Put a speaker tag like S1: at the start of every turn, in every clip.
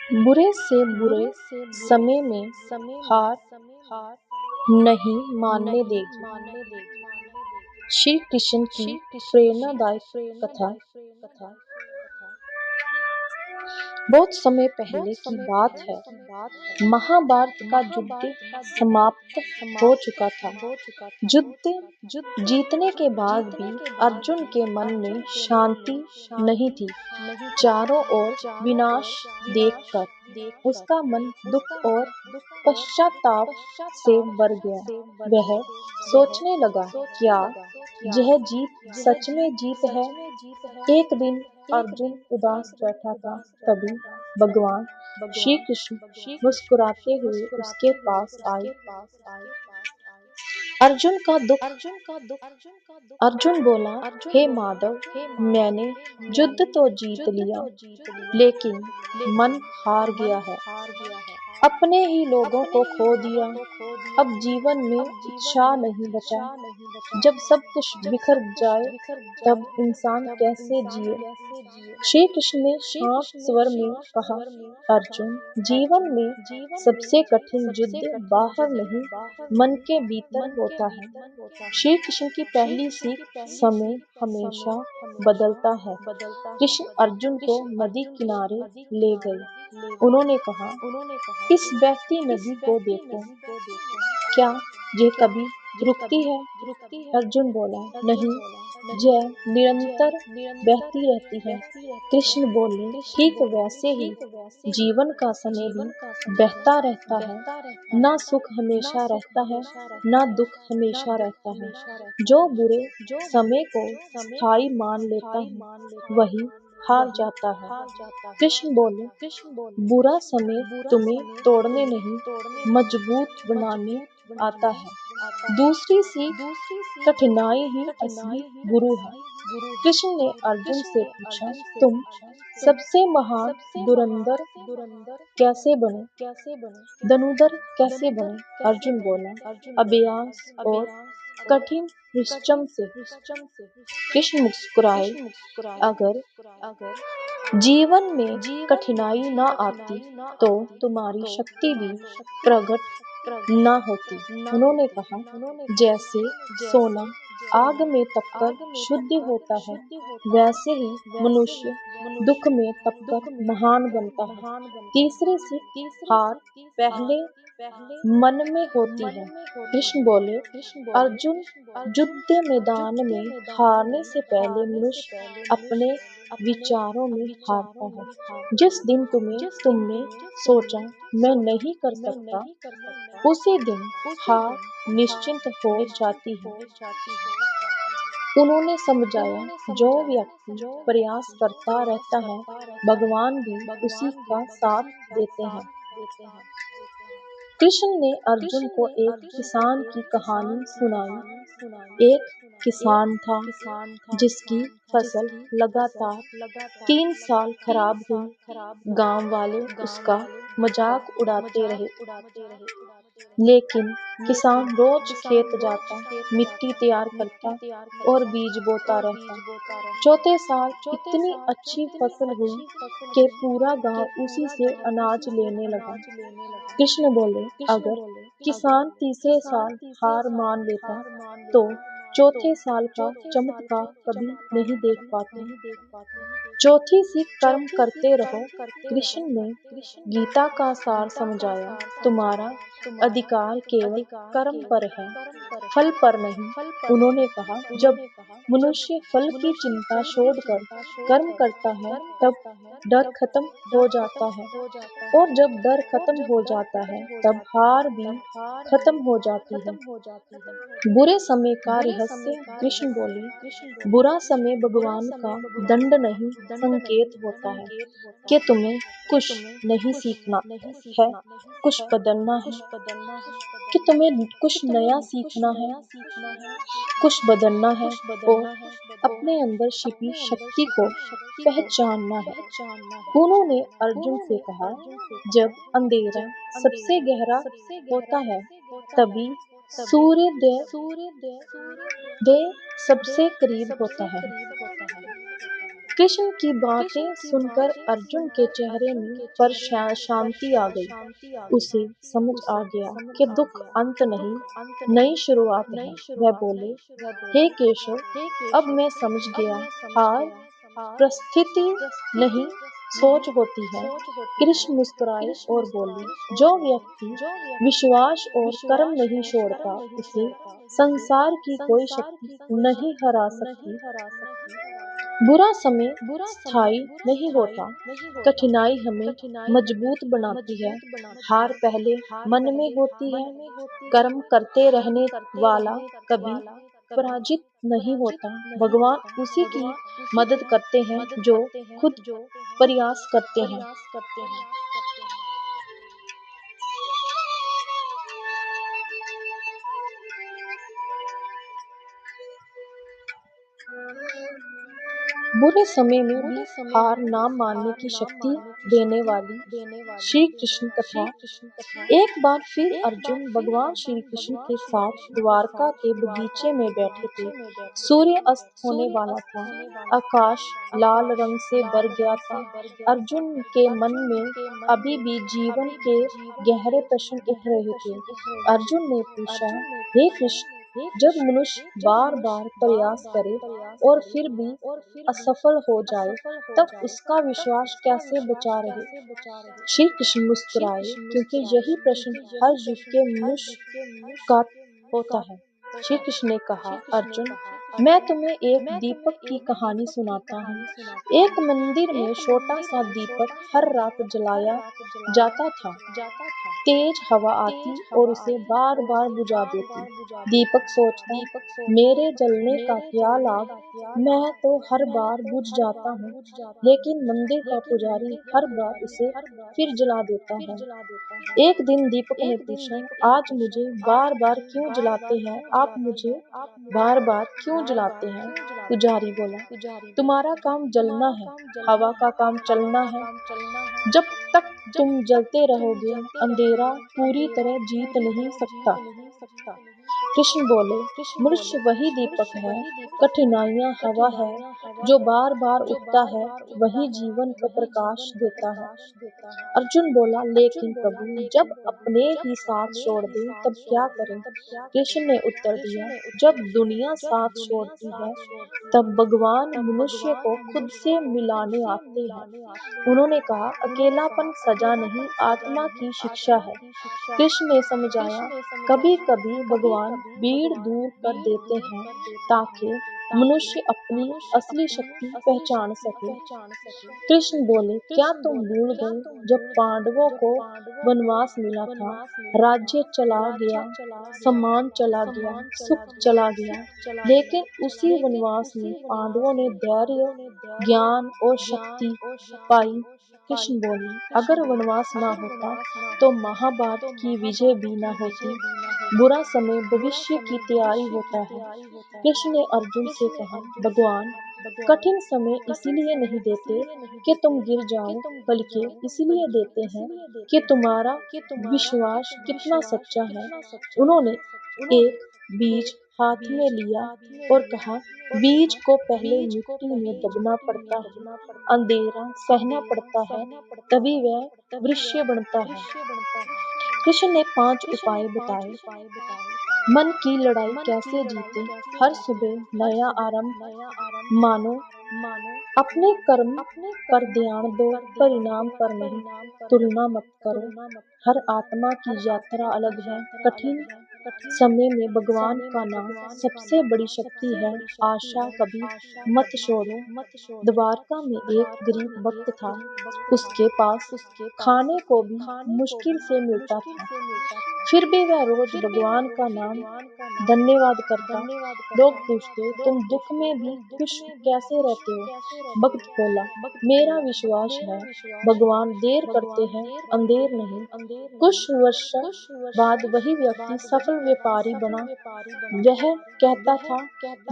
S1: बुरे से बुरे समय में हार नहीं मानने देगी। श्री कृष्ण की प्रेरणादायक कथा। बहुत समय पहले की बात है। महाभारत का युद्ध समाप्त हो चुका था। युद्ध जीतने के बाद भी अर्जुन के मन में शांति नहीं थी। चारों ओर विनाश देखकर उसका मन दुख और पश्चाताप से भर गया। वह सोचने लगा, क्या यह जीत सच में जीत है? एक दिन अर्जुन उदास बैठा था। तभी भगवान श्री कृष्ण मुस्कुराते हुए उसके पास आए। अर्जुन का दुख। अर्जुन बोला, हे माधव, मैंने युद्ध तो जीत लिया, लेकिन मन हार गया है। अपने ही लोगों को खो दिया। अब जीवन में उत्साह नहीं बचा। जब सब कुछ बिखर जाए तब इंसान कैसे जिए? श्री कृष्ण ने शांत स्वर में कहा, अर्जुन, जीवन में सबसे कठिन युद्ध बाहर नहीं, मन के भीतर होता है। श्री कृष्ण की पहली सीख, समय हमेशा बदलता है। कृष्ण अर्जुन को नदी किनारे ले गए। उन्होंने कहा, इस बहती नदी को देखो, क्या ये कभी रुकती है? अर्जुन बोला, नहीं, यह निरंतर बहती रहती है। कृष्ण बोले, ठीक वैसे ही जीवन का समय भी बहता रहता है। ना सुख हमेशा रहता है, ना दुख हमेशा रहता है। जो बुरे समय को स्थायी मान लेता है वही हार जाता है। कृष्ण बोले, बुरा समय तुम्हें तोड़ने नहीं, मजबूत बनाने आता है। दूसरी सीख, कठिनाई ही असली गुरु है। कृष्ण ने अर्जुन से पूछा, तुम सबसे महान धुरंधर कैसे बने? धनुधर कैसे बने? अर्जुन बोला, अभ्यास और कठिन परिश्रम से। कृष्ण मुस्कुराए, अगर जीवन में कठिनाई न आती तो तुम्हारी शक्ति भी प्रकट न होती। उन्होंने कहा, जैसे सोना आग में तपकर शुद्ध होता है, वैसे ही मनुष्य दुख में तपकर महान बनता है। तीसरी सीख, हार पहले मन में होती है। कृष्ण बोले, अर्जुन, युद्ध मैदान में हारने से पहले मनुष्य अपने विचारों में हारता है। जिस दिन तुमने सोचा मैं नहीं कर सकता, उसी दिन हार निश्चित हो जाती है। उन्होंने समझाया, जो व्यक्ति प्रयास करता रहता है, भगवान भी उसी का साथ देते हैं। कृष्ण ने अर्जुन को एक किसान की कहानी सुनाई। एक किसान था जिसकी फसल लगातार 3 साल खराब हुई। गांव वाले उसका मजाक उड़ाते रहे, लेकिन किसान रोज खेत जाता, मिट्टी तैयार करता और बीज बोता रहता। चौथे साल इतनी अच्छी फसल हुई कि पूरा गांव उसी से अनाज लेने लगा। कृष्ण बोले, अगर किसान तीसरे साल हार मान लेता तो चौथे साल का चमत्कार कभी नहीं देख पाते। चौथी सीख, कर्म करते रहो। कृष्ण ने गीता का सार समझाया, तुम्हारा अधिकार केवल कर्म पर है, फल पर नहीं। उन्होंने कहा, जब मनुष्य फल की चिंता छोड़कर कर्म करता है तब डर खत्म हो जाता है, और जब डर खत्म हो जाता है तब हार भी खत्म हो जाती है। बुरे समय का रहस्य, कृष्ण बोले, बुरा समय भगवान का दंड नहीं, संकेत होता है कि तुम्हें कुछ नहीं सीखना है, कुछ बदलना है, कि तुम्हें कुछ नया सीखना है, कुछ बदलना है और अपने अंदर छिपी शक्ति को पहचानना है। उन्होंने अर्जुन से कहा, जब अंधेरा सबसे गहरा होता है तभी सूर्योदय सबसे करीब होता है। कृष्ण की बातें सुनकर अर्जुन के चेहरे में पर शांति आ गई। उसे समझ आ गया कि दुख अंत नहीं, नई शुरुआत है। वह बोले, हे केशव, अब मैं समझ गया, हार परिस्थिति नहीं, सोच होती है। कृष्ण मुस्कुराए और बोले, जो व्यक्ति विश्वास और कर्म नहीं छोड़ता, उसे संसार की कोई शक्ति नहीं हरा सकती। बुरा समय स्थायी नहीं होता, कठिनाई हमें मजबूत बनाती है। हार पहले मन में होती है, कर्म करते रहने वाला कभी पराजित नहीं होता। भगवान उसी की मदद करते हैं जो खुद प्रयास करते हैं। बुरे समय में भी हार ना मानने की शक्ति देने वाली श्री कृष्ण कथा। एक बार फिर अर्जुन भगवान श्री कृष्ण के साथ द्वारका के बगीचे में बैठे थे। सूर्य अस्त होने वाला था, आकाश लाल रंग से भर गया था। अर्जुन के मन में अभी भी जीवन के गहरे प्रश्न उठ रहे थे। अर्जुन ने पूछा, हे कृष्ण, जब मनुष्य बार बार प्रयास करे और फिर भी असफल हो जाए, तब उसका विश्वास कैसे बचा रहे? श्री कृष्ण मुस्कुराए, क्योंकि यही प्रश्न हर युग के मनुष्य का होता है। श्री कृष्ण ने कहा, अर्जुन, मैं तुम्हें एक दीपक की कहानी सुनाता हूँ। एक मंदिर में छोटा सा दीपक हर रात जलाया जाता था। तेज हवा आती और उसे बार बार बुझा देती। दीपक सोचता, मेरे जलने का क्या लाभ, मैं तो हर बार बुझ जाता हूँ। लेकिन मंदिर का पुजारी हर बार उसे फिर जला देता है। एक दिन दीपक ने पूछा, आज मुझे बार बार क्यों जलाते हैं आप? मुझे बार बार क्यों जलाते हैं? पुजारी बोला, तुम्हारा काम जलना है, हवा का काम चलना है। जब तक तुम जलते रहोगे, अंधेरा पूरी तरह जीत नहीं सकता। कृष्ण बोले, मनुष्य वही दीपक है, कठिनाइयाँ हवा है, जो बार बार उठता है, वही जीवन को प्रकाश देता है। अर्जुन बोला, लेकिन प्रभु, जब अपने ही साथ छोड़ दे तब क्या करें? कृष्ण ने उत्तर दिया, जब दुनिया साथ छोड़ती है, तब भगवान मनुष्य को खुद से मिलाने आते हैं। उन्होंने कहा, अकेलापन सजा नहीं, आत्मा की शिक्षा है। कृष्ण ने समझाया, कभी कभी भगवान भीड़ दूर कर देते हैं ताकि मनुष्य अपनी असली शक्ति पहचान सके। कृष्ण बोले, क्या तुम भूल गए जब पांडवों को वनवास मिला था? राज्य चला गया, सम्मान चला गया, सुख चला गया, लेकिन उसी वनवास में पांडवों ने धैर्य, ज्ञान और शक्ति पाई। कृष्ण बोले, अगर वनवास ना होता तो महाभारत की विजय भी ना होती। बुरा समय भविष्य की तैयारी होता है। कृष्ण ने अर्जुन से कहा, भगवान कठिन समय इसीलिए नहीं देते कि तुम गिर जाओ, बल्कि इसीलिए देते हैं कि तुम्हारा विश्वास कितना सच्चा है। उन्होंने एक बीज हाथ में लिया और कहा, बीज को पहले मिट्टी में दबना पड़ता है, अंधेरा सहना पड़ता है, तभी वह वृक्ष बनता है। कृष्ण ने 5 उपाय बताए। मन की लड़ाई कैसे जीते? हर सुबह नया आरंभ मानो। अपने कर्म पर ध्यान दो, परिणाम पर नहीं। तुलना मत करो, हर आत्मा की यात्रा अलग है। कठिन समय में भगवान का नाम सबसे बड़ी शक्ति है। आशा कभी मत छोड़ो। द्वारका में एक गरीब भक्त था, उसके पास खाने को भी मुश्किल से मिलता था, फिर भी वह रोज भगवान का नाम धन्यवाद करता। लोग पूछते, तुम दुख में भी खुश कैसे रहते हो? भक्त बोला, मेरा विश्वास है, भगवान देर करते हैं, अंधेर नहीं। कुछ वर्ष बाद वही व्यक्ति सफल व्यापारी बना। वह कहता था,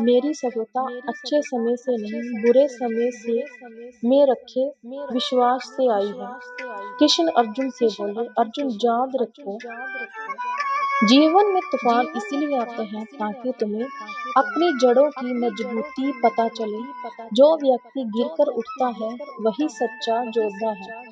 S1: मेरी सफलता अच्छे समय से नहीं, बुरे समय से में रखे विश्वास से आई है। कृष्ण अर्जुन से बोले, अर्जुन याद रखो, जीवन में तूफान इसीलिए आते हैं ताकि तुम्हें अपनी जड़ों की मजबूती पता चले। जो व्यक्ति गिरकर उठता है वही सच्चा योद्धा है।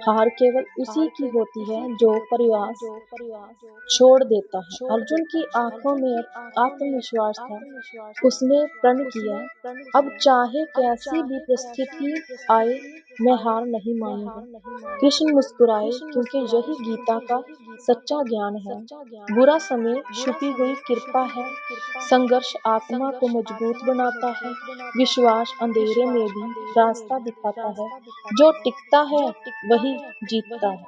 S1: हार केवल उसी की होती है जो प्रयास छोड़ देता है। अर्जुन की आंखों में अब आत्मविश्वास था। उसने प्रण किया, अब चाहे कैसी भी परिस्थिति आए, मैं हार नहीं मानूंगा। कृष्ण मुस्कुराए क्योंकि यही गीता का सच्चा ज्ञान है। बुरा समय छुपी हुई कृपा है। संघर्ष आत्मा को मजबूत बनाता है। विश्वास अंधेरे में भी रास्ता दिखाता है। जो टिकता है वही जीतता है।